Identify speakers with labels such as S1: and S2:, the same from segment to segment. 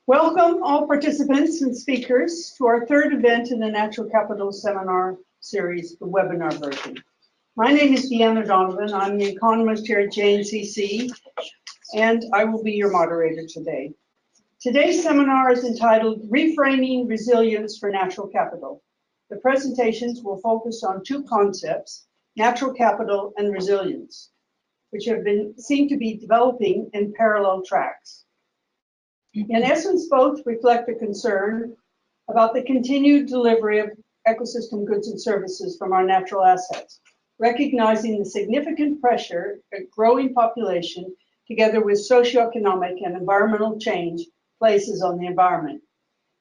S1: Welcome all participants and speakers to our third event in the Natural Capital Seminar Series, the webinar version. My name is Deanna Donovan. I'm the economist here at JNCC, and I will be your moderator today. Today's seminar is entitled Reframing Resilience for Natural Capital. The presentations will focus on two concepts, natural capital and resilience, which seem to be developing in parallel tracks. In essence, both reflect a concern about the continued delivery of ecosystem goods and services from our natural assets, recognizing the significant pressure a growing population, together with socioeconomic and environmental change, places on the environment.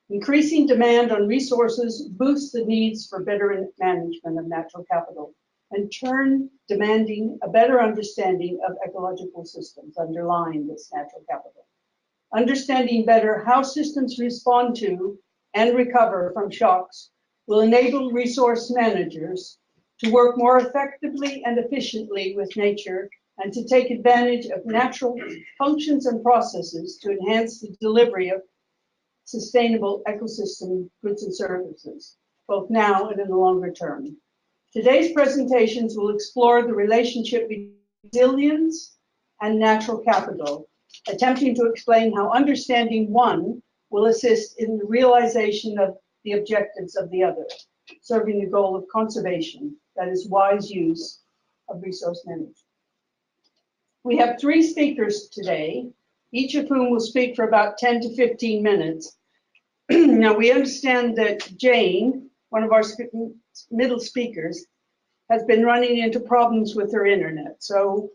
S1: Increasing demand on resources boosts the needs for better management of natural capital, in turn demanding a better understanding of ecological systems underlying this natural capital. Understanding better how systems respond to and recover from shocks will enable resource managers to work more effectively and efficiently with nature and to take advantage of natural functions and processes to enhance the delivery of sustainable ecosystem goods and services, both now and in the longer term. Today's presentations will explore the relationship between resilience and natural capital, attempting to explain how understanding one will assist in the realization of the objectives of the other, serving the goal of conservation, that is, wise use of resource management. We have three speakers today, each of whom will speak for about 10 to 15 minutes. Now, we understand that Jane, one of our middle speakers, has been running into problems with her internet. So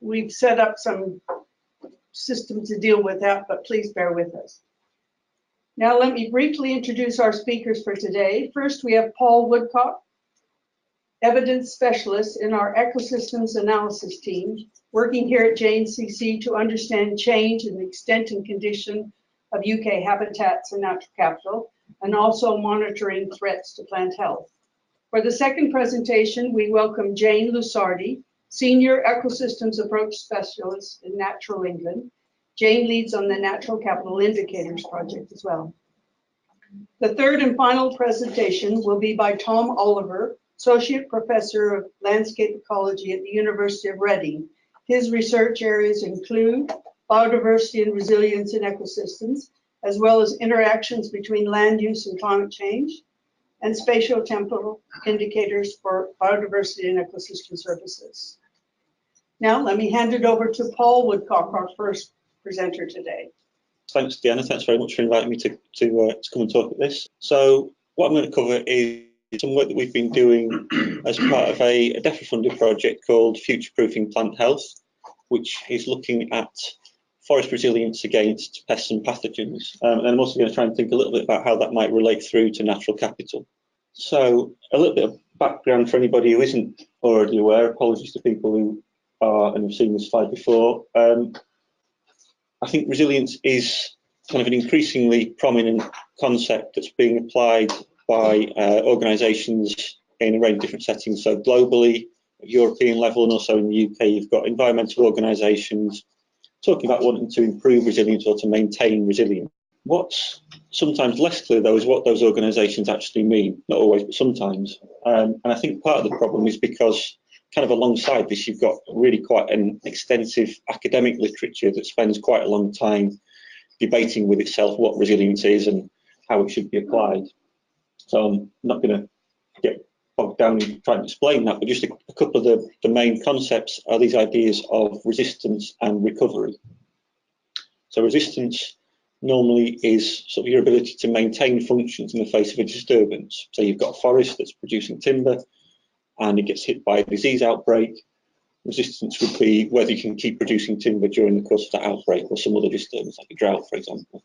S1: we've set up some system to deal with that, but please bear with us. Now let me briefly introduce our speakers for today. First, we have Paul Woodcock, evidence specialist in our ecosystems analysis team, working here at JNCC to understand change in the extent and condition of UK habitats and natural capital, and also monitoring threats to plant health. For the second presentation, we welcome Jane Lusardi, Senior Ecosystems Approach Specialist in Natural England. Jane leads on the Natural Capital Indicators project as well. The third and final presentation will be by Tom Oliver, Associate Professor of Landscape Ecology at the University of Reading. His research areas include biodiversity and resilience in ecosystems, as well as interactions between land use and climate change, and spatio-temporal indicators for biodiversity and ecosystem services. Now, let me hand it over to Paul Woodcock, our first presenter today.
S2: Thanks, Deanna. Thanks very much for inviting me to come and talk at this. So what I'm going to cover is some work that we've been doing as part of a DEFRA-funded project called Future-Proofing Plant Health, which is looking at forest resilience against pests and pathogens. And I'm also going to try and think a little bit about how that might relate through to natural capital. So a little bit of background for anybody who isn't already aware. Apologies to people who are and have seen this slide before. I think resilience is kind of an increasingly prominent concept that's being applied by organisations in a range of different settings. So globally, at European level, and also in the UK, you've got environmental organisations talking about wanting to improve resilience or to maintain resilience. What's sometimes less clear, though, is what those organisations actually mean. Not always, but sometimes. And I think part of the problem is because kind of alongside this, you've got really quite an extensive academic literature that spends quite a long time debating with itself what resilience is and how it should be applied. So I'm not going to get bogged down in trying to explain that, but just a couple of the main concepts are these ideas of resistance and recovery. So resistance normally is sort of your ability to maintain functions in the face of a disturbance. So you've got a forest that's producing timber and it gets hit by a disease outbreak. Resistance would be whether you can keep producing timber during the course of that outbreak or some other disturbance, like a drought, for example.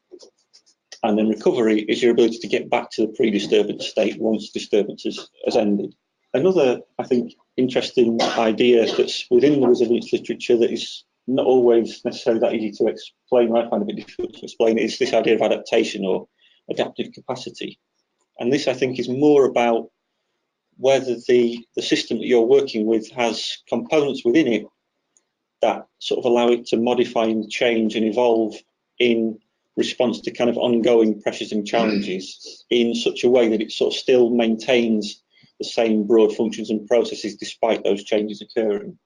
S2: And then recovery is your ability to get back to the pre-disturbance state once disturbance has ended. Another, I think, interesting idea that's within the resilience literature that is not always necessarily that easy to explain, I find it a bit difficult to explain, is this idea of adaptation or adaptive capacity. And this, I think, is more about whether the system that you're working with has components within it that sort of allow it to modify and change and evolve in response to kind of ongoing pressures and challenges in such a way that it sort of still maintains the same broad functions and processes despite those changes occurring.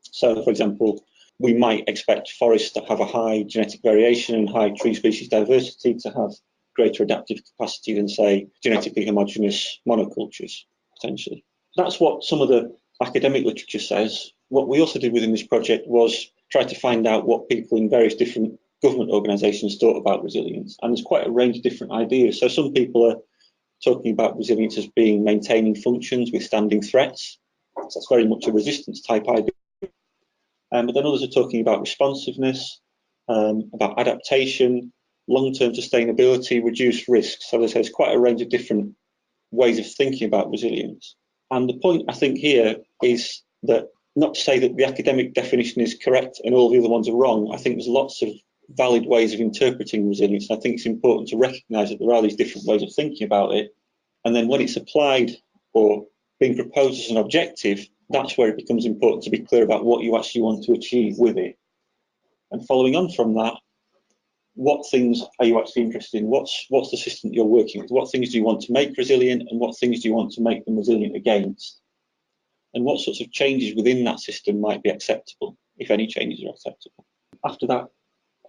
S2: So, for example, we might expect forests that have a high genetic variation and high tree species diversity to have greater adaptive capacity than, say, genetically homogeneous monocultures, potentially. That's what some of the academic literature says. What we also did within this project was try to find out what people in various different government organisations thought about resilience, and there's quite a range of different ideas. So some people are talking about resilience as being maintaining functions, withstanding threats. So that's very much a resistance type idea. But then others are talking about responsiveness, about adaptation, long-term sustainability, reduced risks. So there's quite a range of different ways of thinking about resilience. And the point I think here is that, not to say that the academic definition is correct and all the other ones are wrong. I think there's lots of valid ways of interpreting resilience. I think it's important to recognise that there are these different ways of thinking about it. And then when it's applied or being proposed as an objective, that's where it becomes important to be clear about what you actually want to achieve with it. And following on from that, what things are you actually interested in? What's the system that you're working with? What things do you want to make resilient, and what things do you want to make them resilient against? And what sorts of changes within that system might be acceptable, if any changes are acceptable. After that,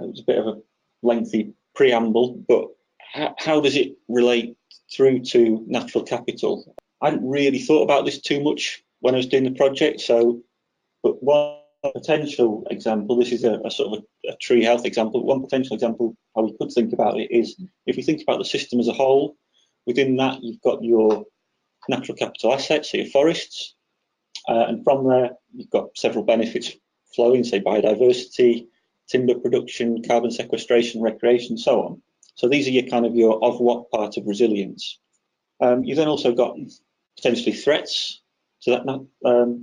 S2: it was a bit of a lengthy preamble, but how does it relate through to natural capital? I hadn't really thought about this too much when I was doing the project, but one potential example, this is a sort of a tree health example, one potential example how we could think about it is, if you think about the system as a whole, within that you've got your natural capital assets, so your forests, and from there you've got several benefits flowing, say biodiversity, timber production, carbon sequestration, recreation, so on. So these are your kind of your of what part of resilience. You've then also got potentially threats to that,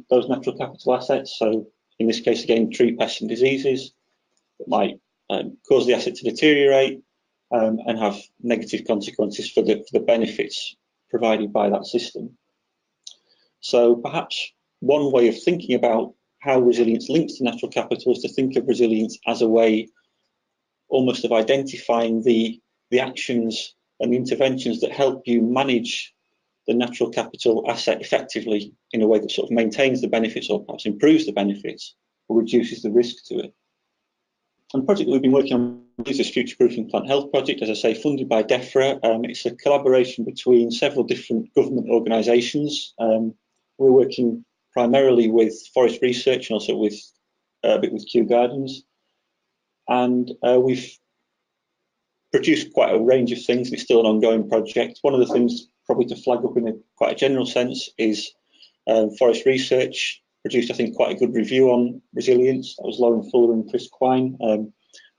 S2: those natural capital assets. So in this case, again, tree pests and diseases that might cause the asset to deteriorate and have negative consequences for the benefits provided by that system. So perhaps one way of thinking about how resilience links to natural capital is to think of resilience as a way almost of identifying the actions and the interventions that help you manage the natural capital asset effectively in a way that sort of maintains the benefits or perhaps improves the benefits or reduces the risk to it. And the project that we've been working on is this Future Proofing Plant Health project, as I say, funded by DEFRA. It's a collaboration between several different government organisations. We're working primarily with forest research and also with a bit with Kew Gardens. And we've produced quite a range of things. It's still an ongoing project. One of the things probably to flag up in quite a general sense is forest research produced, I think, quite a good review on resilience. That was Lauren Fuller and Chris Quine.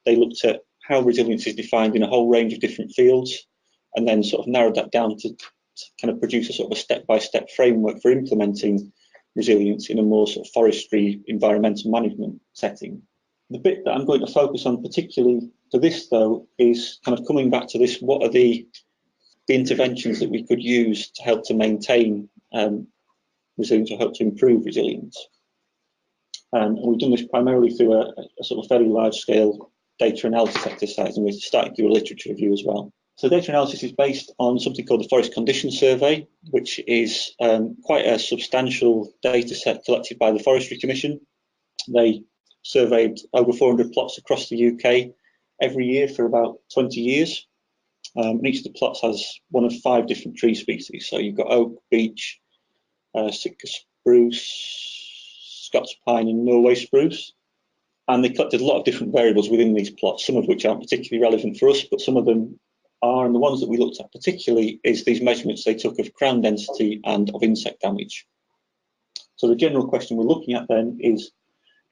S2: They looked at how resilience is defined in a whole range of different fields, and then sort of narrowed that down to kind of produce a sort of a step-by-step framework for implementing resilience in a more sort of forestry environmental management setting. The bit that I'm going to focus on particularly for this, though, is kind of coming back to this: what are the interventions that we could use to help to maintain resilience or help to improve resilience? And we've done this primarily through a sort of fairly large-scale data analysis exercise, and we're starting to do a literature review as well. So data analysis is based on something called the Forest Condition Survey, which is quite a substantial data set collected by the Forestry Commission. They surveyed over 400 plots across the UK every year for about 20 years. And each of the plots has one of 5 different tree species. So you've got oak, beech, Sitka spruce, Scots pine and Norway spruce. And they collected a lot of different variables within these plots, some of which aren't particularly relevant for us, but some of them are. And the ones that we looked at particularly is these measurements they took of crown density and of insect damage. So the general question we're looking at then is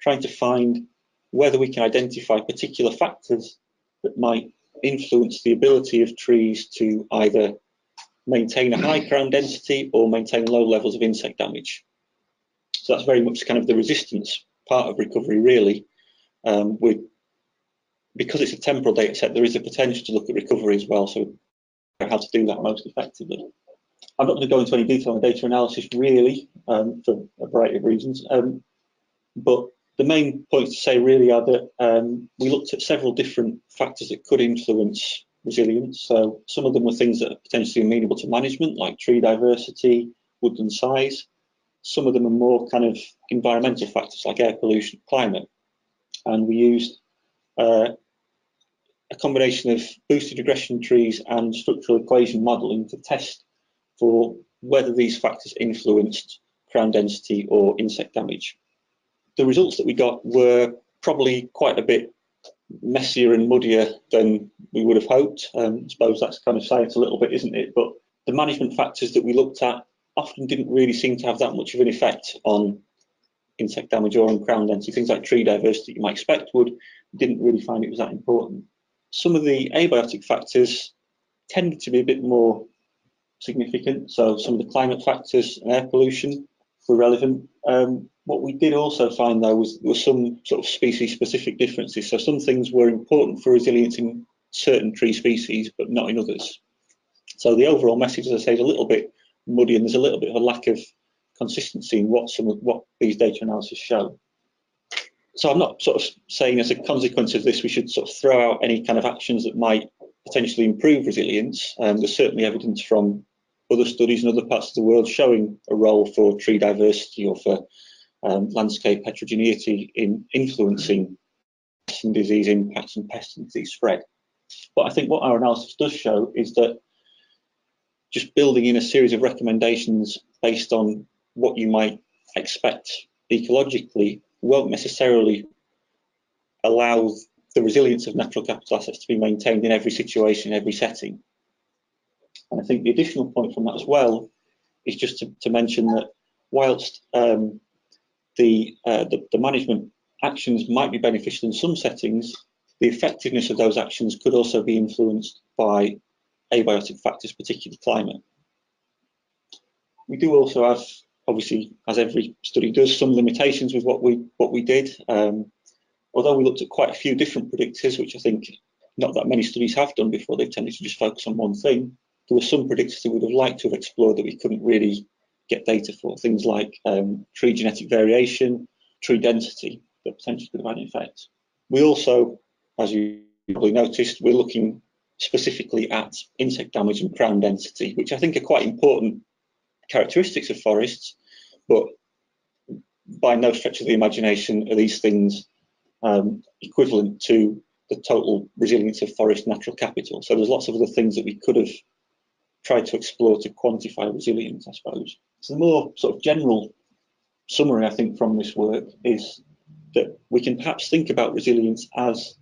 S2: trying to find whether we can identify particular factors that might influence the ability of trees to either maintain a high crown density or maintain low levels of insect damage. So that's very much kind of the resistance part of recovery, really. Because it's a temporal data set, there is a potential to look at recovery as well, so how to do that most effectively. I'm not going to go into any detail on the data analysis, really, for a variety of reasons, but The main points to say really are that we looked at several different factors that could influence resilience. So some of them were things that are potentially amenable to management, like tree diversity, woodland size. Some of them are more kind of environmental factors like air pollution, climate. And we used a combination of boosted regression trees and structural equation modelling to test for whether these factors influenced crown density or insect damage. The results that we got were probably quite a bit messier and muddier than we would have hoped. I suppose that's kind of science a little bit, isn't it? But the management factors that we looked at often didn't really seem to have that much of an effect on insect damage or on crown density. Things like tree diversity you might expect would, didn't really find it was that important. Some of the abiotic factors tended to be a bit more significant. So some of the climate factors and air pollution were relevant. What we did also find though was there were some sort of species specific differences. So some things were important for resilience in certain tree species, but not in others. So the overall message, as I say, is a little bit muddy, and there's a little bit of a lack of consistency in what these data analyses show. So I'm not sort of saying as a consequence of this we should sort of throw out any kind of actions that might potentially improve resilience. There's certainly evidence from other studies in other parts of the world showing a role for tree diversity or for landscape heterogeneity in influencing pest and disease impacts and pest and disease spread. But I think what our analysis does show is that just building in a series of recommendations based on what you might expect ecologically won't necessarily allow the resilience of natural capital assets to be maintained in every situation, every setting. And I think the additional point from that as well is just to mention that whilst the management actions might be beneficial in some settings, the effectiveness of those actions could also be influenced by abiotic factors, particularly climate. We do also have, obviously, as every study does, some limitations with what we did. Although we looked at quite a few different predictors, which I think not that many studies have done before, they've tended to just focus on one thing. There were some predictors that we would have liked to have explored that we couldn't really get data for, things like tree genetic variation, tree density, that potentially could have had an effect. We also, as you probably noticed, we're looking specifically at insect damage and crown density, which I think are quite important characteristics of forests, but by no stretch of the imagination are these things equivalent to the total resilience of forest natural capital. So there's lots of other things that we could have tried to explore to quantify resilience, I suppose. So the more sort of general summary, I think, from this work is that we can perhaps think about resilience as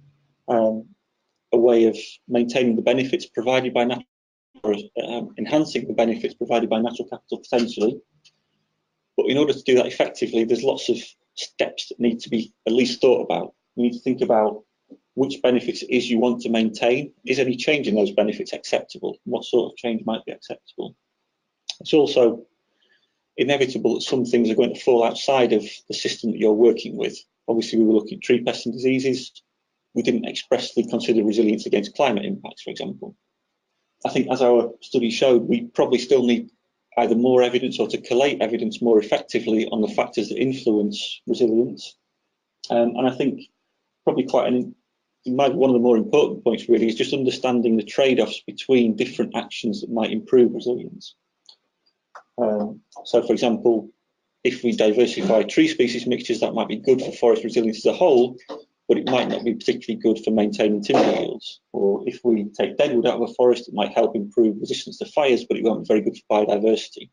S2: a way of maintaining the benefits provided by natural, or enhancing the benefits provided by natural capital potentially. But in order to do that effectively, there's lots of steps that need to be at least thought about. You need to think about which benefits it is you want to maintain. Is any change in those benefits acceptable? What sort of change might be acceptable? It's also inevitable that some things are going to fall outside of the system that you're working with. Obviously, we were looking at tree pests and diseases. We didn't expressly consider resilience against climate impacts, for example. I think as our study showed, we probably still need either more evidence or to collate evidence more effectively on the factors that influence resilience. And I think probably one of the more important points really is just understanding the trade-offs between different actions that might improve resilience. So for example, if we diversify tree species mixtures, that might be good for forest resilience as a whole, but it might not be particularly good for maintaining timber yields. Or if we take deadwood out of a forest, it might help improve resistance to fires, but it won't be very good for biodiversity.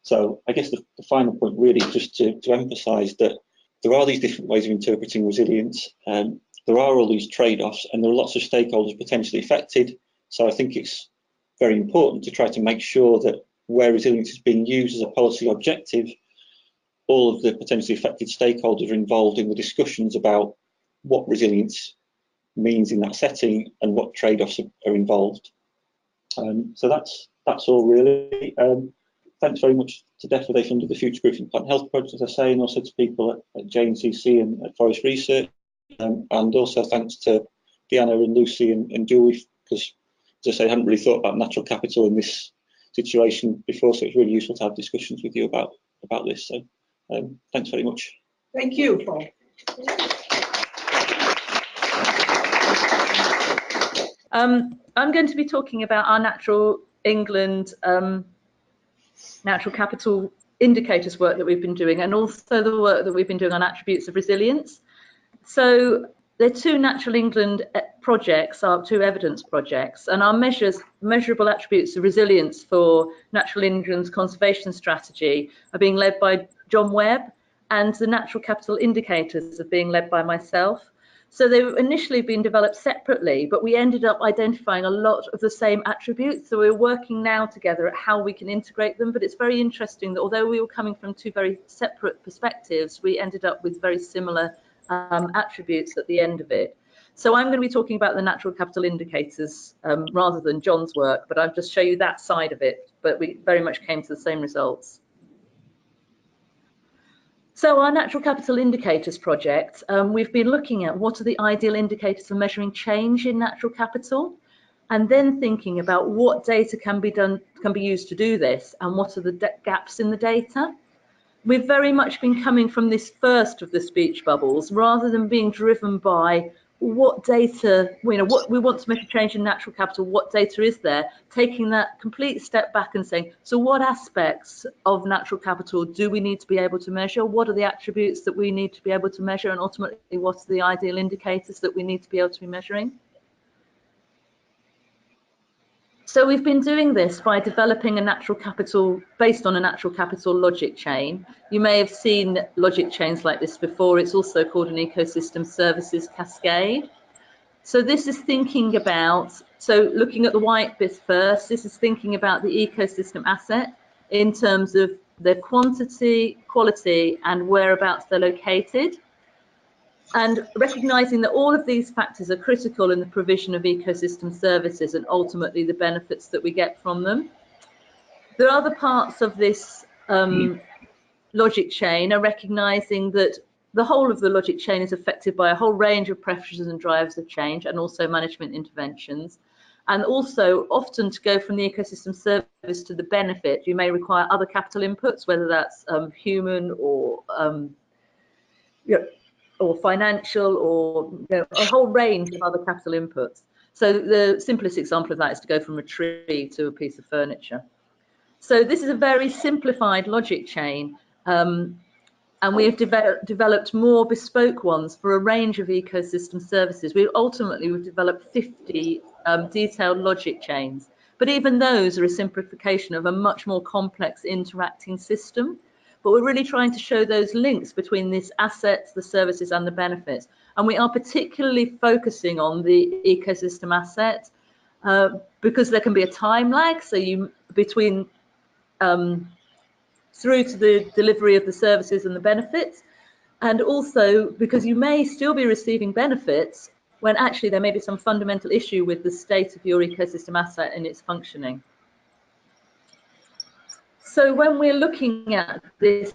S2: So I guess the final point really is just to emphasise that there are these different ways of interpreting resilience. There are all these trade-offs, and there are lots of stakeholders potentially affected. So I think it's very important to try to make sure that where resilience is being used as a policy objective, all of the potentially affected stakeholders are involved in the discussions about what resilience means in that setting and what trade-offs are involved. So that's all really. Thanks very much to DEFRA. They funded the Future Proofing Plant Health Project, as I say, and also to people at JNCC and at Forest Research. And also thanks to Deanna and Lucy and Julie, because, as I say, I hadn't really thought about natural capital in this situation before, so it's really useful to have discussions with you about this. So thanks very much.
S1: Thank you, Paul.
S3: I'm going to be talking about our Natural England natural capital indicators work that we've been doing, and also the work that we've been doing on attributes of resilience. So there are two Natural England projects, our two evidence projects, and our measurable attributes of resilience for Natural England's conservation strategy are being led by John Webb, and the natural capital indicators are being led by myself. So they've initially been developed separately, but we ended up identifying a lot of the same attributes. So we're working now together at how we can integrate them. But it's very interesting that although we were coming from two very separate perspectives, we ended up with very similar attributes at the end of it. So I'm going to be talking about the natural capital indicators rather than John's work, but I'll just show you that side of it. But we very much came to the same results. So our natural capital indicators project, we've been looking at what are the ideal indicators for measuring change in natural capital, and then thinking about what data can be used to do this, and what are the gaps in the data. We've very much been coming from this first of the speech bubbles, rather than being driven by what data, what we want to measure change in natural capital, what data is there, taking that complete step back and saying, so what aspects of natural capital do we need to be able to measure? What are the attributes that we need to be able to measure? And ultimately, what are the ideal indicators that we need to be able to be measuring? So we've been doing this by developing a natural capital based on a natural capital logic chain. You may have seen logic chains like this before. It's also called an ecosystem services cascade. So this is thinking about, so looking at the white bit first, this is thinking about the ecosystem asset in terms of their quantity, quality, and whereabouts they're located. And recognising that all of these factors are critical in the provision of ecosystem services and ultimately the benefits that we get from them. There are other parts of this logic chain are recognising that the whole of the logic chain is affected by a whole range of pressures and drivers of change, and also management interventions. And also, often to go from the ecosystem service to the benefit, you may require other capital inputs, whether that's human or or financial, or a whole range of other capital inputs. So the simplest example of that is to go from a tree to a piece of furniture. So this is a very simplified logic chain, and we have developed more bespoke ones for a range of ecosystem services. We've developed 50 detailed logic chains, but even those are a simplification of a much more complex interacting system. But we're really trying to show those links between these assets, the services, and the benefits. And we are particularly focusing on the ecosystem asset because there can be a time lag. So between through to the delivery of the services and the benefits, and also because you may still be receiving benefits when actually there may be some fundamental issue with the state of your ecosystem asset and its functioning. So when we're looking at this,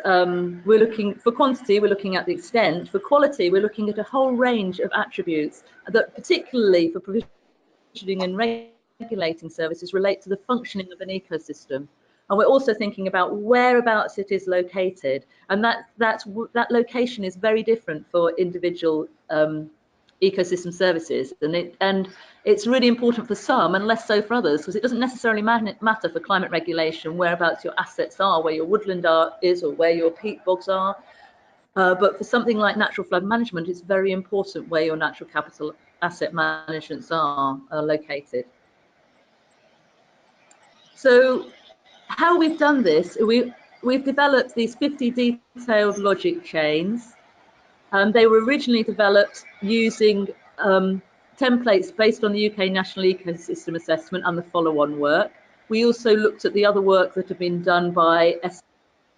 S3: we're looking for quantity, we're looking at the extent. For quality, we're looking at a whole range of attributes that, particularly for provisioning and regulating services, relate to the functioning of an ecosystem. And we're also thinking about whereabouts it is located, and that location is very different for individual ecosystem services, and it's really important for some and less so for others, because it doesn't necessarily matter for climate regulation whereabouts your assets are, where your woodland is, or where your peat bogs are. But for something like natural flood management, it's very important where your natural capital asset managements are located. So how we've done this, we've developed these 50 detailed logic chains. They were originally developed using templates based on the UK National Ecosystem Assessment and the follow-on work. We also looked at the other work that had been done by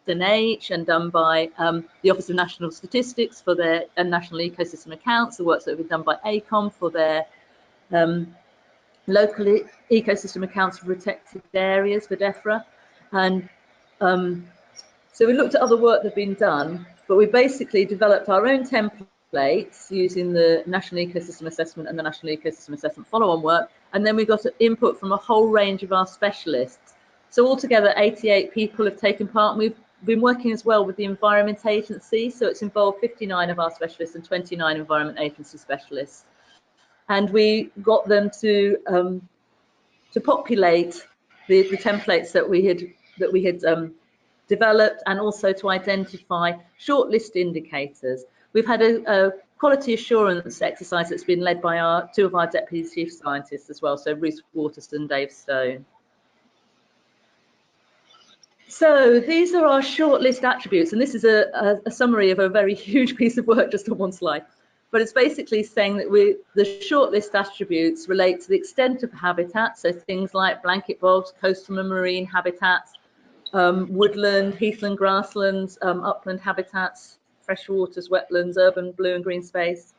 S3: SNH and done by the Office of National Statistics for their National Ecosystem Accounts, the works that have been done by ACOM for their local ecosystem accounts for protected areas for DEFRA. And so we looked at other work that had been done, but we basically developed our own templates using the National Ecosystem Assessment and the National Ecosystem Assessment follow-on work, and then we got input from a whole range of our specialists. So altogether, 88 people have taken part, and been working as well with the Environment Agency, so it's involved 59 of our specialists and 29 Environment Agency specialists, and we got them to populate the templates that we had developed, and also to identify shortlist indicators. We've had a quality assurance exercise that's been led by two of our deputy chief scientists as well, so Ruth Waterston, Dave Stone. So these are our shortlist attributes, and this is a summary of a very huge piece of work just on one slide. But it's basically saying that the shortlist attributes relate to the extent of habitat, so things like blanket bogs, coastal and marine habitats, woodland, heathland, grasslands, upland habitats, freshwaters, wetlands, urban blue and green space.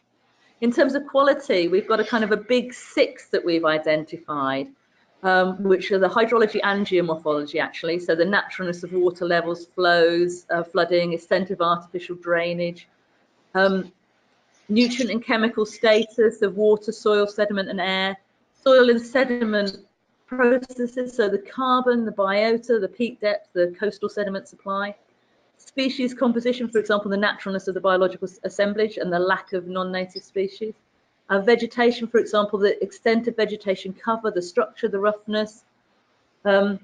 S3: In terms of quality, we've got a kind of a big 6 that we've identified, which are the hydrology and geomorphology, actually. So the naturalness of water levels, flows, flooding, extent of artificial drainage, nutrient and chemical status of water, soil, sediment and air, soil and sediment processes, so the carbon, the biota, the peak depth, the coastal sediment supply, species composition, for example, the naturalness of the biological assemblage and the lack of non-native species, vegetation, for example, the extent of vegetation cover, the structure, the roughness, and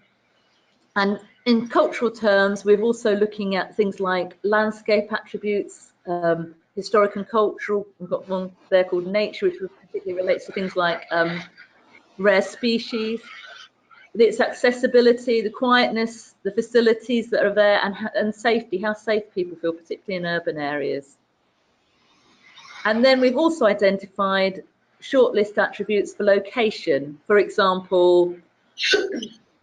S3: in cultural terms, we're also looking at things like landscape attributes, historic and cultural. We've got one there called nature, which particularly relates to things like rare species, its accessibility, the quietness, the facilities that are there, and safety, how safe people feel, particularly in urban areas. And then we've also identified shortlist attributes for location, for example,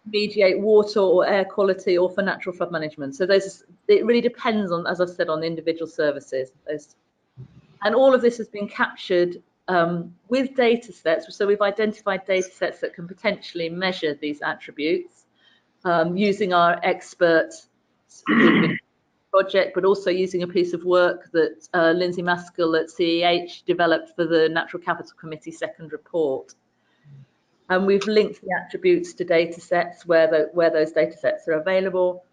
S3: mediate water or air quality, or for natural flood management. So it really depends on, as I've said, on the individual services. And all of this has been captured with data sets. So we've identified data sets that can potentially measure these attributes using our expert project, but also using a piece of work that Lindsay Maskell at CEH developed for the Natural Capital Committee second report. And we've linked the attributes to data sets where those data sets are available,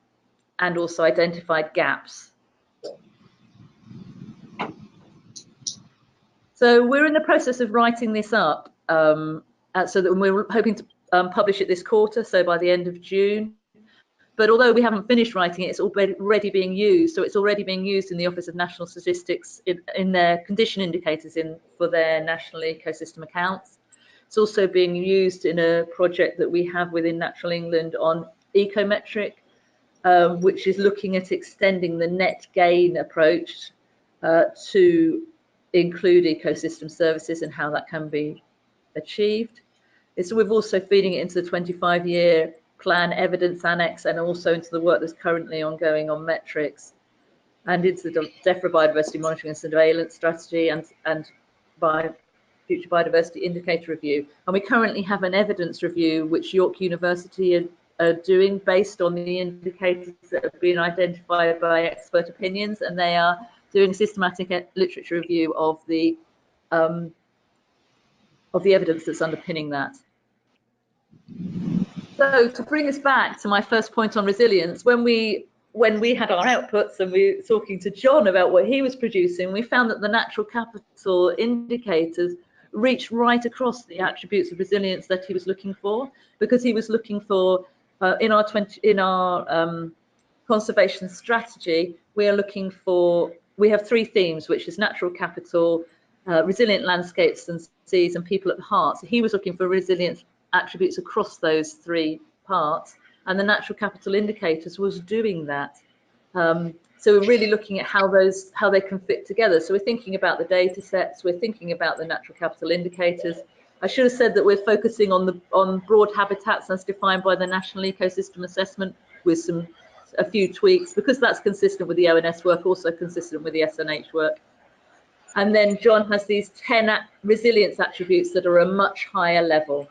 S3: and also identified gaps. So we're in the process of writing this up, so that we're hoping to publish it this quarter, so by the end of June. But although we haven't finished writing it, it's already being used. So it's already being used in the Office of National Statistics in their condition indicators for their national ecosystem accounts. It's also being used in a project that we have within Natural England on ecometric, which is looking at extending the net gain approach to include ecosystem services and how that can be achieved. So we're also feeding it into the 25-year plan evidence annex, and also into the work that's currently ongoing on metrics, and into the DEFRA biodiversity monitoring and surveillance strategy, and by future biodiversity indicator review. And we currently have an evidence review which York University are doing based on the indicators that have been identified by expert opinions, and they are doing systematic literature review of the evidence that's underpinning that. So to bring us back to my first point on resilience, when we had our outputs and we were talking to John about what he was producing, we found that the natural capital indicators reached right across the attributes of resilience that he was looking for, because he was looking for in our conservation strategy, we have 3 themes, which is natural capital, resilient landscapes and seas, and people at the heart. So he was looking for resilience attributes across those 3 parts, and the natural capital indicators was doing that. So we're really looking at how they can fit together. So we're thinking about the data sets, we're thinking about the natural capital indicators. I should have said that we're focusing on broad habitats as defined by the National Ecosystem Assessment, with a few tweaks, because that's consistent with the ONS work, also consistent with the SNH work. And then John has these 10 resilience attributes that are a much higher level.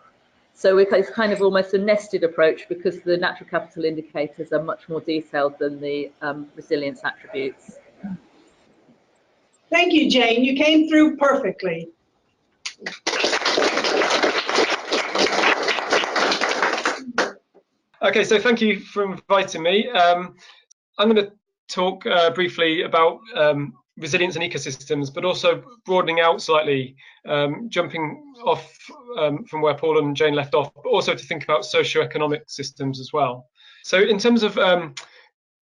S3: So it's kind of almost a nested approach, because the natural capital indicators are much more detailed than the resilience attributes.
S1: Thank you, Jane. You came through perfectly.
S4: Okay, so thank you for inviting me. I'm going to talk briefly about resilience and ecosystems, but also broadening out slightly, jumping off from where Paul and Jane left off, but also to think about socioeconomic systems as well. So in terms of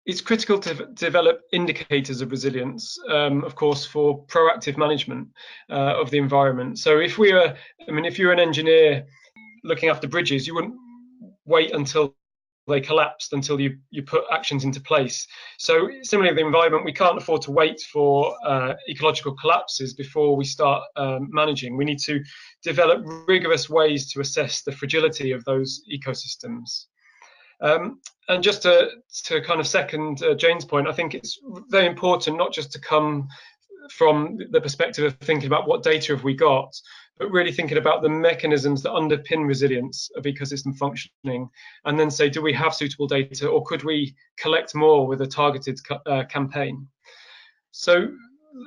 S4: it's critical to develop indicators of resilience, of course, for proactive management of the environment. So if you're an engineer looking after bridges, you wouldn't wait until they collapsed until you put actions into place. So similarly, the environment, we can't afford to wait for ecological collapses before we start managing. We need to develop rigorous ways to assess the fragility of those ecosystems. And just to kind of second Jane's point, I think it's very important not just to come from the perspective of thinking about what data have we got, but really thinking about the mechanisms that underpin resilience of ecosystem functioning, and then say, do we have suitable data, or could we collect more with a targeted campaign? So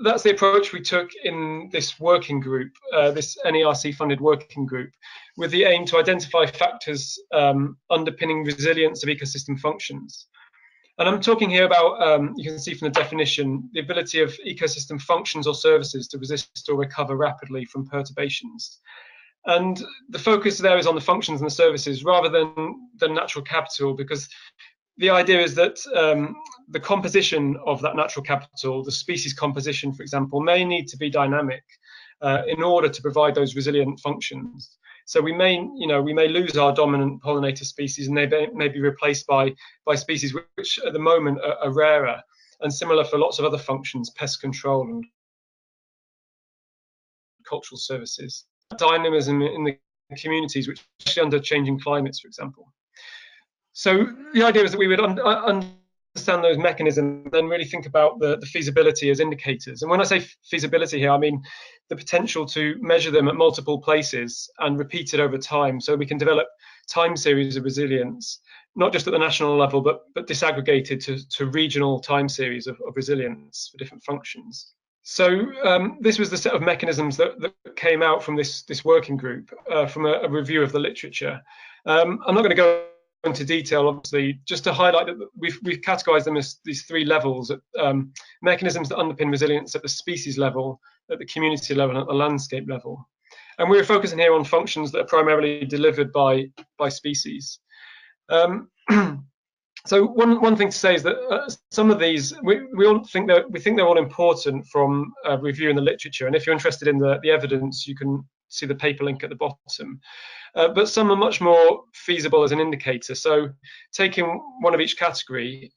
S4: that's the approach we took in this working group, this NERC-funded working group, with the aim to identify factors underpinning resilience of ecosystem functions. And I'm talking here about, you can see from the definition, the ability of ecosystem functions or services to resist or recover rapidly from perturbations. And the focus there is on the functions and the services rather than natural capital, because the idea is that the composition of that natural capital, the species composition, for example, may need to be dynamic in order to provide those resilient functions. So we may lose our dominant pollinator species, and they may be replaced by species which at the moment are rarer, and similar for lots of other functions, pest control and cultural services. Dynamism in the communities, which especially under changing climates, for example. So the idea is that we would understand those mechanisms, then really think about the feasibility as indicators. And when I say feasibility here, I mean the potential to measure them at multiple places and repeat it over time, so we can develop time series of resilience, not just at the national level, but disaggregated to regional time series of resilience for different functions. So this was the set of mechanisms that came out from this working group, from a review of the literature. I'm not going to go into detail, obviously, just to highlight that we've categorized them as these three levels: mechanisms that underpin resilience at the species level, at the community level, and at the landscape level. And we're focusing here on functions that are primarily delivered by species. So one thing to say is that some of these we all think they're all important from reviewing the literature, and if you're interested in the evidence, you can see the paper link at the bottom. But some are much more feasible as an indicator. So taking one of each category,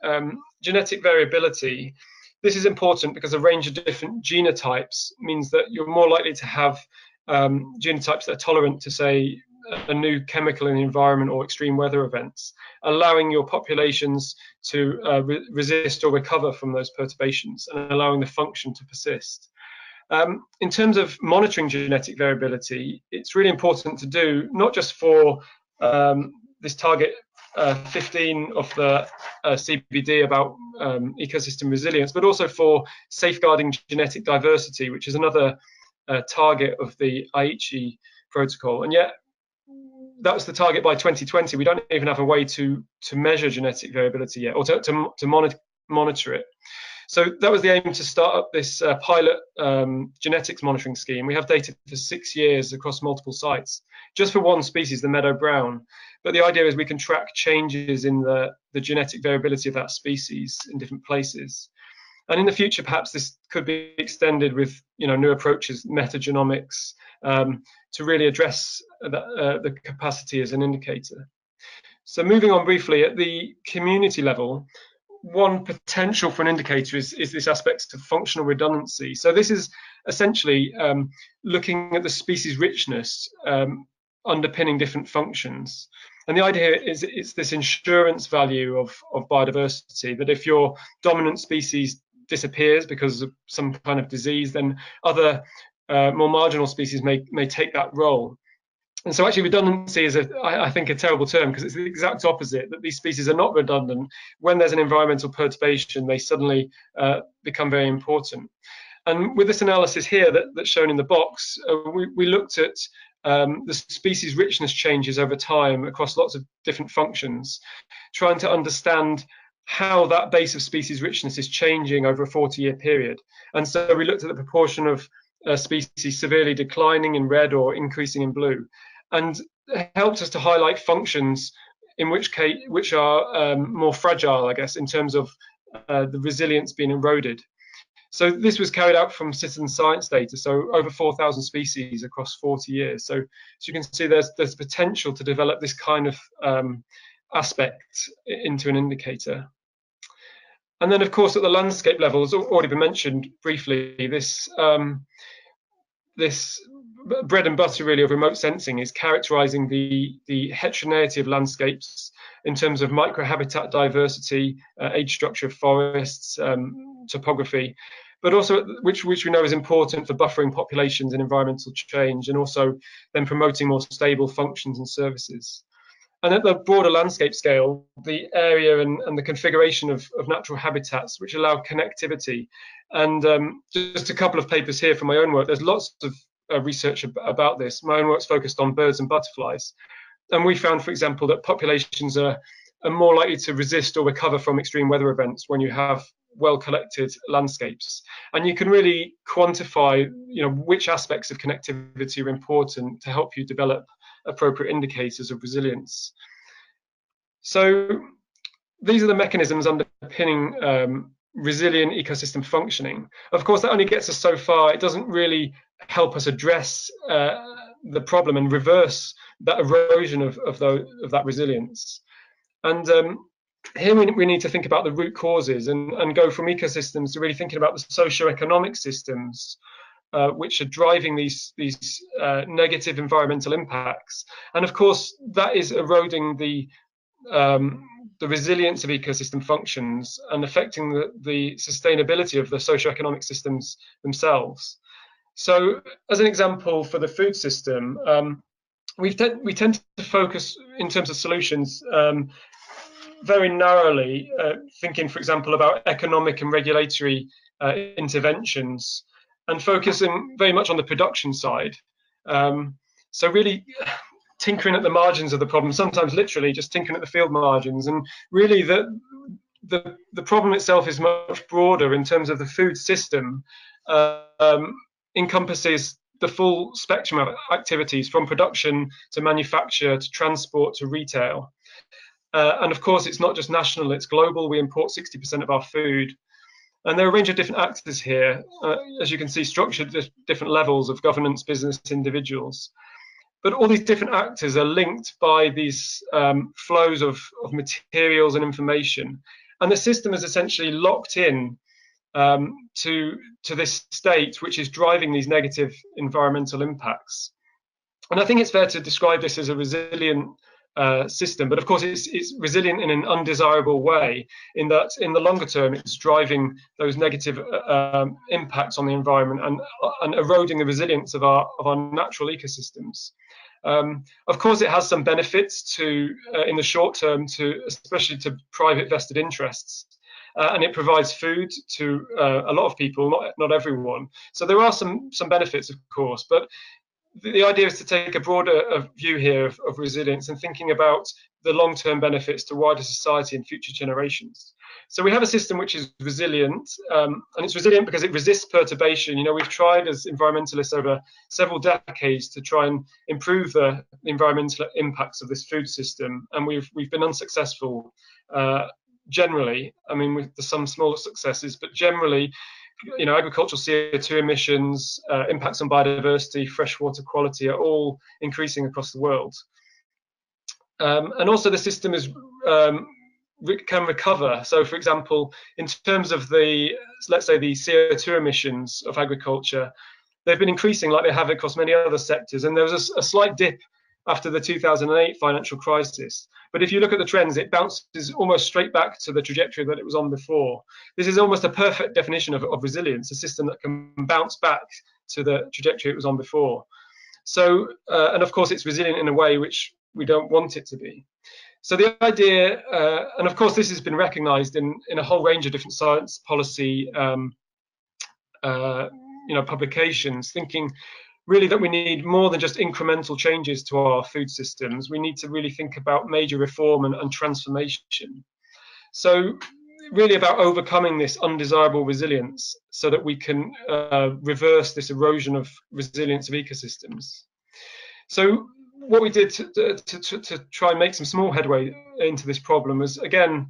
S4: genetic variability, this is important because a range of different genotypes means that you're more likely to have genotypes that are tolerant to, say, a new chemical in the environment or extreme weather events, allowing your populations to resist or recover from those perturbations and allowing the function to persist. In terms of monitoring genetic variability, it's really important to do, not just for this target 15 of the CBD about ecosystem resilience, but also for safeguarding genetic diversity, which is another target of the Aichi protocol. And yet, that was the target by 2020. We don't even have a way to measure genetic variability yet, or to monitor it. So that was the aim, to start up this pilot genetics monitoring scheme. We have data for 6 years across multiple sites, just for one species, the meadow brown. But the idea is we can track changes in the genetic variability of that species in different places. And in the future, perhaps this could be extended with new approaches, metagenomics, to really address the capacity as an indicator. So moving on briefly, at the community level, one potential for an indicator is this aspect of functional redundancy. So this is essentially looking at the species richness underpinning different functions. And the idea is it's this insurance value of biodiversity, that if your dominant species disappears because of some kind of disease, then other more marginal species may take that role. And so actually redundancy is, I think, a terrible term, because it's the exact opposite, that these species are not redundant. When there's an environmental perturbation, they suddenly become very important. And with this analysis here that's shown in the box, we looked at the species richness changes over time across lots of different functions, trying to understand how that base of species richness is changing over a 40-year period. And so we looked at the proportion of species severely declining in red or increasing in blue, and helped us to highlight functions in which are more fragile, I guess, in terms of the resilience being eroded. So this was carried out from citizen science data, so over 4,000 species across 40 years. So you can see there's potential to develop this kind of aspect into an indicator. And then, of course, at the landscape level, as already been mentioned briefly, this bread and butter really of remote sensing is characterizing the heterogeneity of landscapes in terms of microhabitat diversity, age structure of forests, topography, but also which we know is important for buffering populations and environmental change, and also then promoting more stable functions and services. And at the broader landscape scale, the area and the configuration of natural habitats which allow connectivity. And just a couple of papers here from my own work. There's lots of research about this. My own work's focused on birds and butterflies. And we found, for example, that populations are more likely to resist or recover from extreme weather events when you have well-collected landscapes. And you can really quantify, which aspects of connectivity are important to help you develop appropriate indicators of resilience. So these are the mechanisms underpinning resilient ecosystem functioning. Of course, that only gets us so far. It doesn't really help us address the problem and reverse that erosion of that resilience. And here we need to think about the root causes and go from ecosystems to really thinking about the socio-economic systems which are driving these negative environmental impacts. And of course, that is eroding the resilience of ecosystem functions and affecting the sustainability of the socio-economic systems themselves. So as an example for the food system, we tend to focus in terms of solutions very narrowly, thinking, for example, about economic and regulatory interventions, and focusing very much on the production side. So really tinkering at the margins of the problem, sometimes literally just tinkering at the field margins. And really the problem itself is much broader in terms of the food system, encompasses the full spectrum of activities from production to manufacture to transport to retail. And of course, it's not just national, it's global. We import 60% of our food. And there are a range of different actors here, as you can see, structured at different levels of governance, business, individuals. But all these different actors are linked by these flows of materials and information. And the system is essentially locked in to this state, which is driving these negative environmental impacts. And I think it's fair to describe this as a resilient system, but of course it's resilient in an undesirable way, in that in the longer term it's driving those negative impacts on the environment and eroding the resilience of our natural ecosystems. Of course, it has some benefits to in the short term, especially to private vested interests, and it provides food to a lot of people, not everyone. So there are some benefits, of course, but the idea is to take a broader view here of resilience and thinking about the long-term benefits to wider society and future generations. So we have a system which is resilient, and it's resilient because it resists perturbation. We've tried as environmentalists over several decades to try and improve the environmental impacts of this food system, and we've been unsuccessful generally. I mean, there's some smaller successes, but generally, agricultural CO2 emissions, impacts on biodiversity, freshwater quality are all increasing across the world. And also the system can recover. So, for example, in terms of let's say the CO2 emissions of agriculture, they've been increasing like they have across many other sectors. And there was a slight dip after the 2008 financial crisis. But if you look at the trends, it bounces almost straight back to the trajectory that it was on before. This is almost a perfect definition of resilience, a system that can bounce back to the trajectory it was on before. So, and of course, it's resilient in a way which we don't want it to be. So the idea, and of course, this has been recognized in a whole range of different science policy publications, thinking really that we need more than just incremental changes to our food systems. We need to really think about major reform and transformation. So really about overcoming this undesirable resilience so that we can reverse this erosion of resilience of ecosystems. So what we did to try and make some small headway into this problem was, again,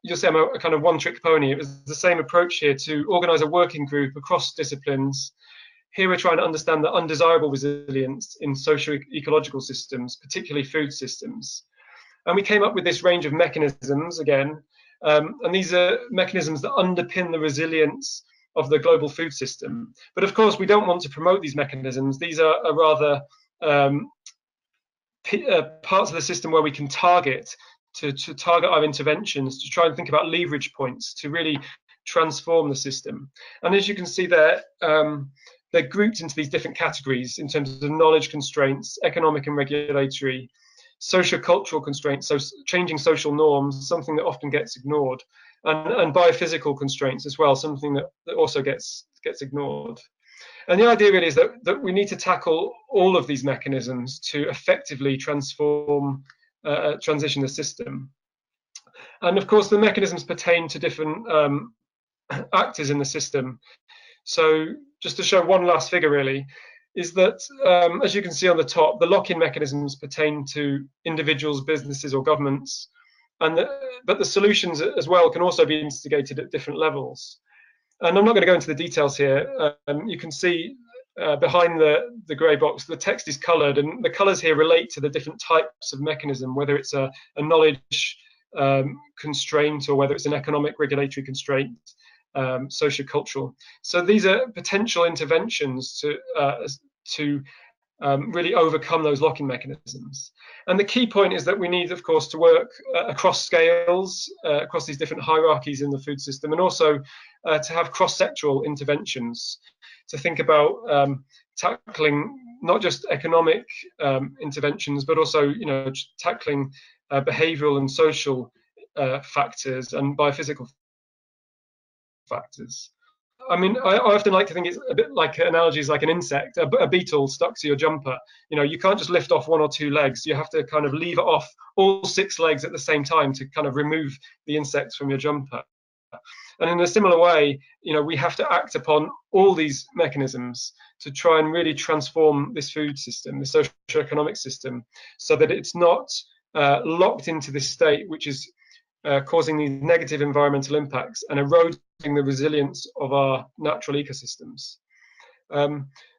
S4: you'll see I'm a kind of one-trick pony. It was the same approach here to organise a working group across disciplines. Here we're trying to understand the undesirable resilience in socio-ecological systems, particularly food systems. And we came up with this range of mechanisms again, and these are mechanisms that underpin the resilience of the global food system. But of course, we don't want to promote these mechanisms. These are rather parts of the system where we can target to target our interventions, to try and think about leverage points to really transform the system. And as you can see there, they're grouped into these different categories in terms of knowledge constraints, economic and regulatory, socio-cultural constraints, so changing social norms, something that often gets ignored, and biophysical constraints as well, something that also gets ignored. And the idea really is that we need to tackle all of these mechanisms to effectively transition the system. And of course, the mechanisms pertain to different actors in the system. So just to show one last figure really, is that, as you can see on the top, the lock-in mechanisms pertain to individuals, businesses or governments, but the solutions as well can also be instigated at different levels. And I'm not going to go into the details here. You can see behind the grey box, the text is coloured, and the colours here relate to the different types of mechanism, whether it's a knowledge constraint or whether it's an economic regulatory constraint, socio-cultural. So these are potential interventions to really overcome those lock-in mechanisms. And the key point is that we need, of course, to work across scales, across these different hierarchies in the food system, and also to have cross-sectoral interventions, to think about tackling not just economic interventions, but also, tackling behavioural and social factors and biophysical factors. I mean, I often like to think it's a bit like analogies like an insect, a beetle stuck to your jumper. You can't just lift off one or two legs. You have to kind of lever off all 6 legs at the same time to kind of remove the insects from your jumper. And in a similar way, we have to act upon all these mechanisms to try and really transform this food system, the socio-economic system, so that it's not locked into this state which is causing these negative environmental impacts and eroding the resilience of our natural ecosystems.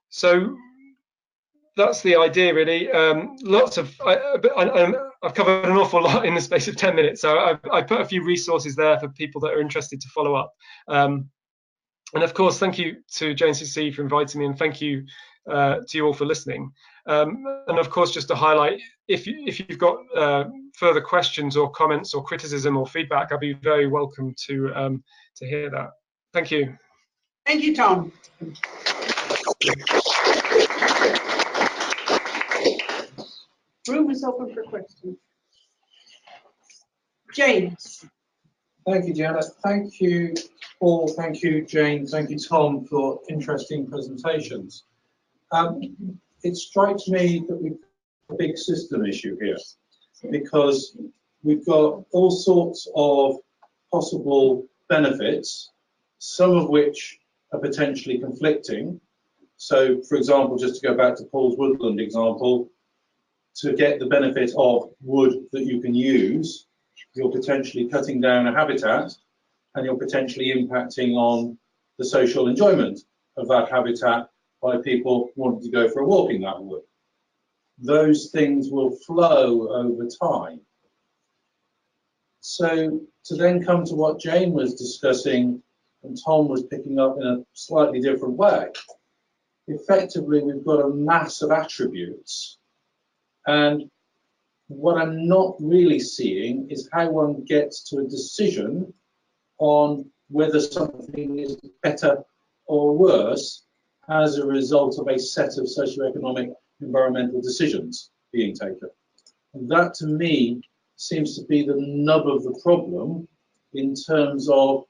S4: So that's the idea, really. I've covered an awful lot in the space of 10 minutes, so I put a few resources there for people that are interested to follow up. And of course, thank you to JNCC for inviting me, and thank you to you all for listening. And of course, just to highlight, if you've got further questions or comments or criticism or feedback, I'd be very welcome to hear that. Thank you.
S1: Thank you, Tom. Room is open for questions. James.
S5: Thank you, Janet. Thank you, Paul. Thank you, Jane. Thank you, Tom, for interesting presentations. It strikes me that we've got a big system issue here, because we've got all sorts of possible benefits, some of which are potentially conflicting. So, for example, just to go back to Paul's woodland example, to get the benefit of wood that you can use, you're potentially cutting down a habitat, and you're potentially impacting on the social enjoyment of that habitat by people wanting to go for a walk in that wood. Those things will flow over time. So to then come to what Jane was discussing and Tom was picking up in a slightly different way, effectively we've got a mass of attributes, and what I'm not really seeing is how one gets to a decision on whether something is better or worse as a result of a set of socioeconomic environmental decisions being taken. And that, to me, seems to be the nub of the problem in terms of,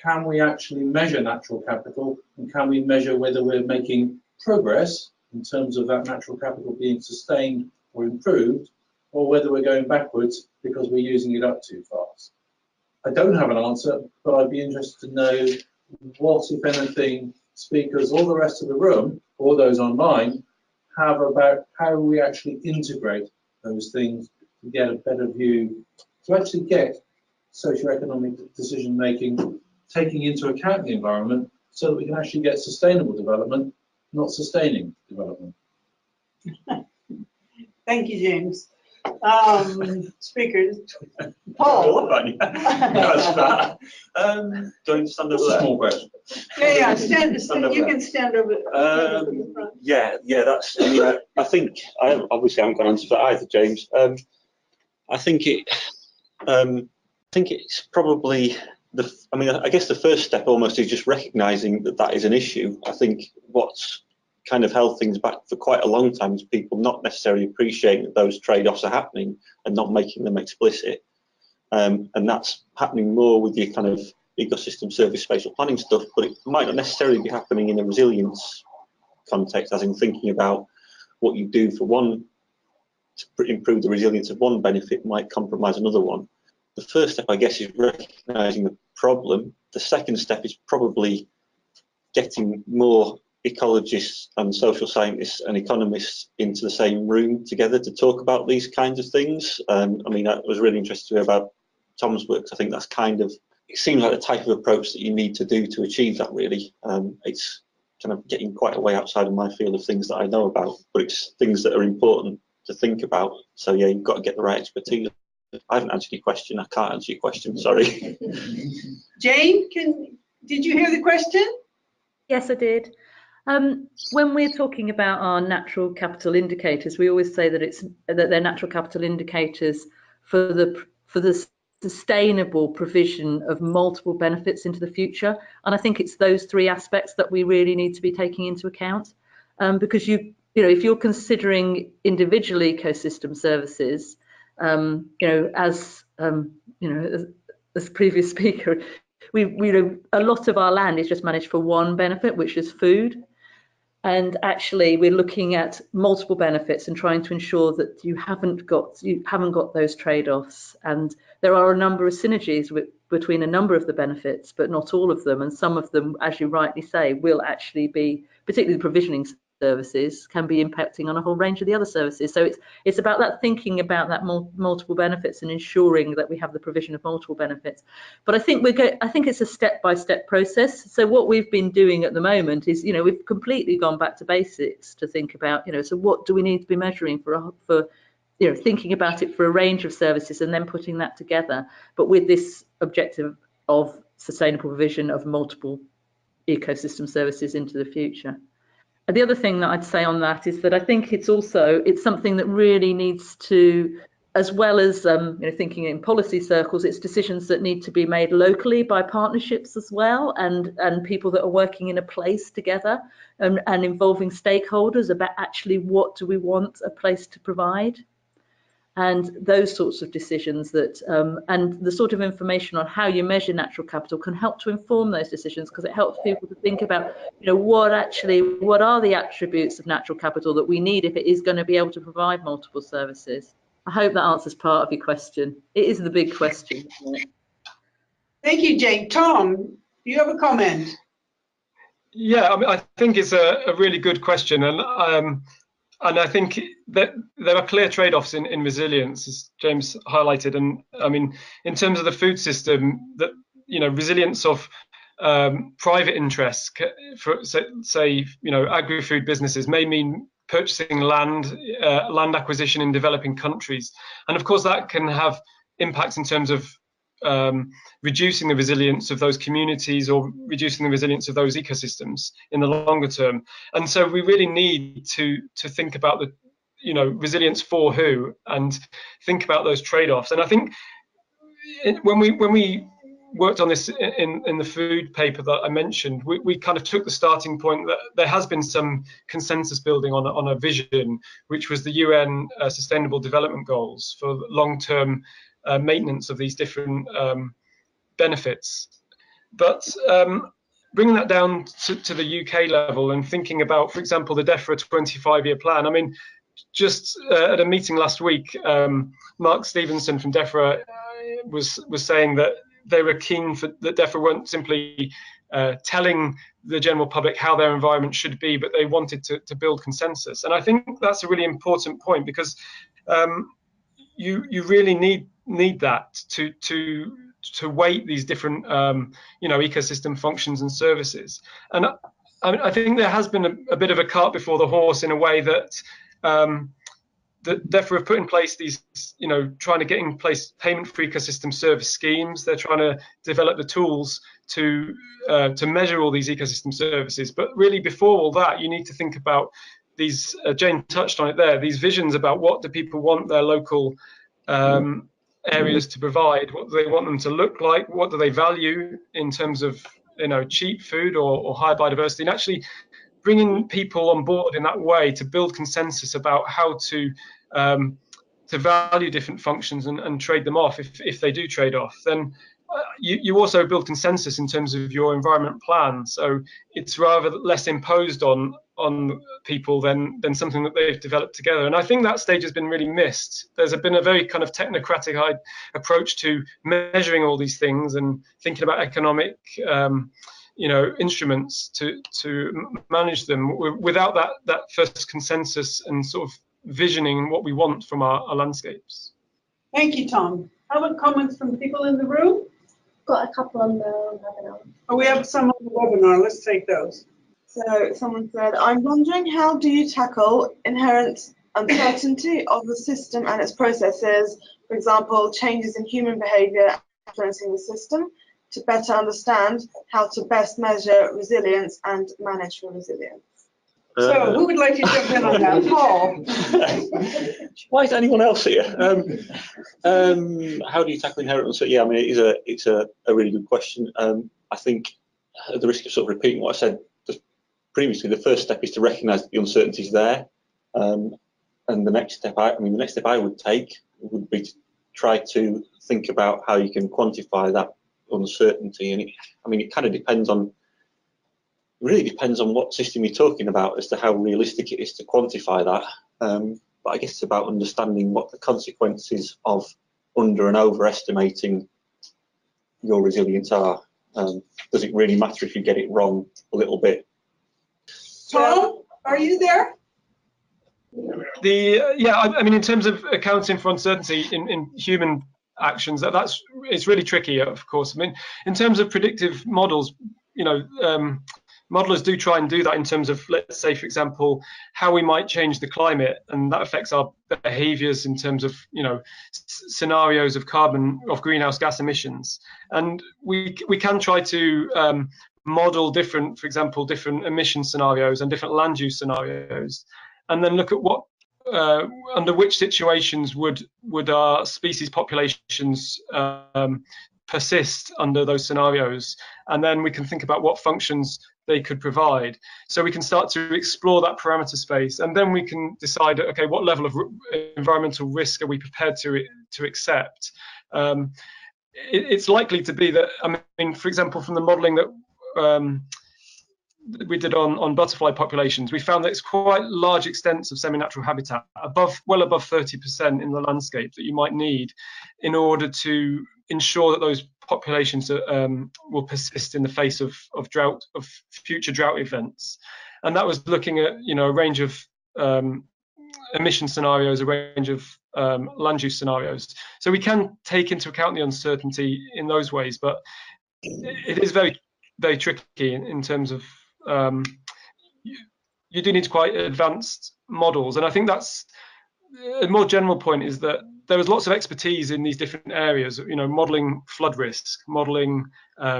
S5: can we actually measure natural capital, and can we measure whether we're making progress in terms of that natural capital being sustained or improved, or whether we're going backwards because we're using it up too fast. I don't have an answer, but I'd be interested to know what, if anything, speakers or the rest of the room, or those online, have about how we actually integrate those things to get a better view, to actually get socioeconomic decision making, taking into account the environment, so that we can actually get sustainable development, not sustaining development.
S1: Thank you, James. Speakers, Paul.
S2: Do I stand over there?
S5: Small question.
S1: Yeah, you can stand over.
S2: Yeah, that's. I think I obviously haven't got an answer for that either, James. I think it's probably I guess the first step almost is just recognising that that is an issue. I think what's kind of held things back for quite a long time is people not necessarily appreciating that those trade-offs are happening and not making them explicit. And that's happening more with your kind of ecosystem service spatial planning stuff, but it might not necessarily be happening in a resilience context, as in thinking about what you do for one to improve the resilience of one benefit might compromise another one. The first step, I guess, is recognising the problem. The second step is probably getting more ecologists and social scientists and economists into the same room together to talk about these kinds of things. I was really interested to hear about Tom's work. I think that's it seems like the type of approach that you need to do to achieve that, really. It's kind of getting quite a way outside of my field of things that I know about, but it's things that are important to think about. So yeah, you've got to get the right expertise. I haven't answered your question. I can't answer your question, sorry.
S1: Jane, did you hear the question?
S3: Yes, I did. When we're talking about our natural capital indicators, we always say that they're natural capital indicators for the sustainable provision of multiple benefits into the future. And I think it's those three aspects that we really need to be taking into account, because if you're considering individual ecosystem services, as the previous speaker, a lot of our land is just managed for one benefit, which is food. And actually, we're looking at multiple benefits and trying to ensure that you haven't got those trade-offs. And there are a number of synergies between a number of the benefits, but not all of them. And some of them, as you rightly say, will actually be, particularly the provisioning services, can be impacting on a whole range of the other services. So it's about that, thinking about that multiple benefits and ensuring that we have the provision of multiple benefits. But I think it's a step-by-step process. So what we've been doing at the moment is, we've completely gone back to basics to think about, so what do we need to be measuring for thinking about it for a range of services and then putting that together, but with this objective of sustainable provision of multiple ecosystem services into the future. And the other thing that I'd say on that is that I think it's something that really needs to, as well as thinking in policy circles, it's decisions that need to be made locally by partnerships as well, and people that are working in a place together, and involving stakeholders about actually what do we want a place to provide. And those sorts of decisions and the sort of information on how you measure natural capital can help to inform those decisions, because it helps people to think about, what are the attributes of natural capital that we need if it is going to be able to provide multiple services. I hope that answers part of your question. It is the big question, isn't it?
S1: Thank you, Jane. Tom, do you have a comment?
S4: Yeah, I think it's a really good question, and I think that there are clear trade-offs in resilience, as James highlighted. And in terms of the food system, that resilience of private interests, for say agri-food businesses, may mean purchasing land acquisition in developing countries, and of course that can have impacts in terms of reducing the resilience of those communities or reducing the resilience of those ecosystems in the longer term. And so we really need to think about the resilience for who, and think about those trade-offs. And I think when we worked on this in the food paper that I mentioned, we kind of took the starting point that there has been some consensus building on a vision, which was the UN Sustainable Development Goals for long-term maintenance of these different benefits. But bringing that down to the UK level and thinking about, for example, the DEFRA 25-year plan. Just at a meeting last week, Mark Stevenson from DEFRA was saying that they were keen for that DEFRA weren't simply telling the general public how their environment should be, but they wanted to build consensus. And I think that's a really important point, because you really need that to weight these different ecosystem functions and services. And I think there has been a bit of a cart before the horse, in a way that that DEFRA have put in place these, trying to get in place payment for ecosystem service schemes. They're trying to develop the tools to measure all these ecosystem services. But really, before all that, you need to think about these, Jane touched on it there, these visions about what do people want their local areas to provide, what do they want them to look like, what do they value in terms of cheap food or high biodiversity, and actually bringing people on board in that way to build consensus about how to value different functions and trade them off if they do trade off. Then you also build consensus in terms of your environment plan, so it's rather less imposed on people than something that they've developed together. And I think that stage has been really missed. There's been a very kind of technocratic approach to measuring all these things and thinking about economic instruments to manage them, without that first consensus and sort of visioning what we want from our landscapes.
S1: Thank you, Tom. How about comments from people in the room?
S6: Got a couple on the webinar.
S1: Oh, we have some on the webinar. Let's take those.
S6: So someone said, I'm wondering, how do you tackle inherent uncertainty of the system and its processes, for example, changes in human behaviour influencing the system, to better understand how to best measure resilience and manage for resilience?
S1: So who would like to jump in on that? Paul.
S2: Why is anyone else here? How do you tackle inherent uncertainty? Yeah, I mean, it's a really good question. I think, at the risk of sort of repeating what I said previously, the first step is to recognise that the uncertainty is there, and the next step I would take would be to try to think about how you can quantify that uncertainty. And it kind of depends on. Really depends on what system you're talking about as to how realistic it is to quantify that. But I guess it's about understanding what the consequences of under and overestimating your resilience are. Does it really matter if you get it wrong a little bit?
S1: Tom, are you there?
S4: I mean, in terms of accounting for uncertainty in human actions, it's really tricky, of course. I mean, in terms of predictive models, modelers do try and do that in terms of, let's say, for example, how we might change the climate, and that affects our behaviours in terms of, scenarios of greenhouse gas emissions. And we can try to model different emission scenarios and different land use scenarios, and then look at what under which situations would our species populations persist under those scenarios, and then we can think about what functions they could provide. So we can start to explore that parameter space, and then we can decide, okay, what level of environmental risk are we prepared to accept. It's likely to be that, I mean, for example, from the modelling that we did on butterfly populations, we found that it's quite large extents of semi-natural habitat, well above 30% in the landscape, that you might need in order to ensure that those populations will persist in the face of future drought events. And that was looking at a range of emission scenarios, a range of land use scenarios. So we can take into account the uncertainty in those ways, but it is very, very tricky in terms of you do need quite advanced models. And I think that's a more general point, is that there was lots of expertise in these different areas, modelling flood risk, modelling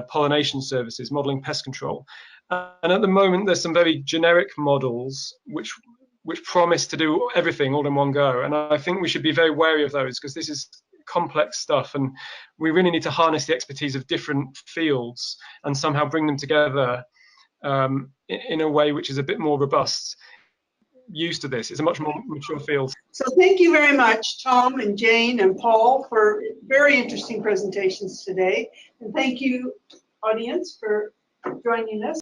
S4: pollination services, modelling pest control. And at the moment, there's some very generic models which promise to do everything all in one go. And I think we should be very wary of those, because this is complex stuff, and we really need to harness the expertise of different fields and somehow bring them together in a way which is a bit more robust. Used to this, it's a much more mature field.
S1: So thank you very much, Tom and Jane and Paul, for very interesting presentations today. And thank you, audience, for joining us.